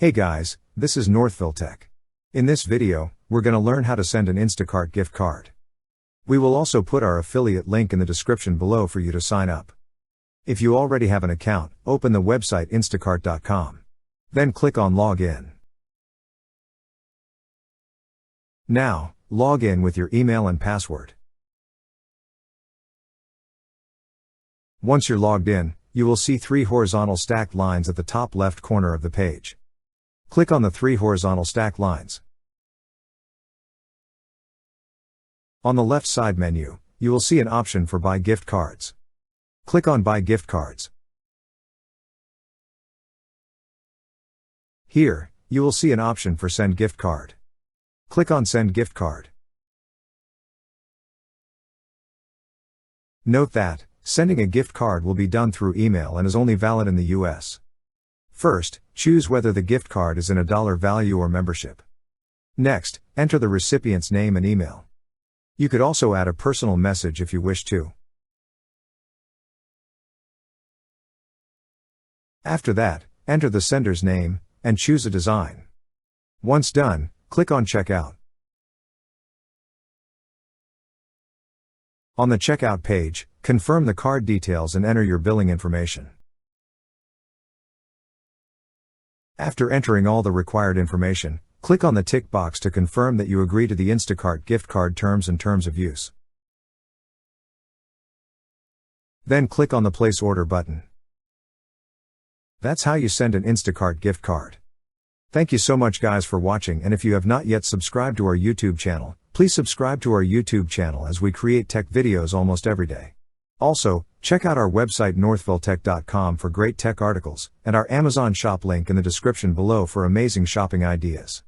Hey guys, this is Northville Tech. In this video, we're going to learn how to send an Instacart gift card. We will also put our affiliate link in the description below for you to sign up. If you already have an account, open the website instacart.com. Then click on Login. Now, log in with your email and password. Once you're logged in, you will see 3 horizontal stacked lines at the top left corner of the page. Click on the 3 horizontal stacked lines. On the left side menu, you will see an option for Buy Gift Cards. Click on Buy Gift Cards. Here, you will see an option for Send Gift Card. Click on Send Gift Card. Note that, sending a gift card will be done through email and is only valid in the US. First, choose whether the gift card is in a dollar value or membership. Next, enter the recipient's name and email. You could also add a personal message if you wish to. After that, enter the sender's name, and choose a design. Once done, click on Checkout. On the checkout page, confirm the card details and enter your billing information. After entering all the required information, click on the tick box to confirm that you agree to the Instacart gift card terms and terms of use. Then click on the Place Order button. That's how you send an Instacart gift card. Thank you so much guys for watching, and if you have not yet subscribed to our YouTube channel, please subscribe to our YouTube channel as we create tech videos almost every day. Also, check out our website northvilletech.com for great tech articles, and our Amazon shop link in the description below for amazing shopping ideas.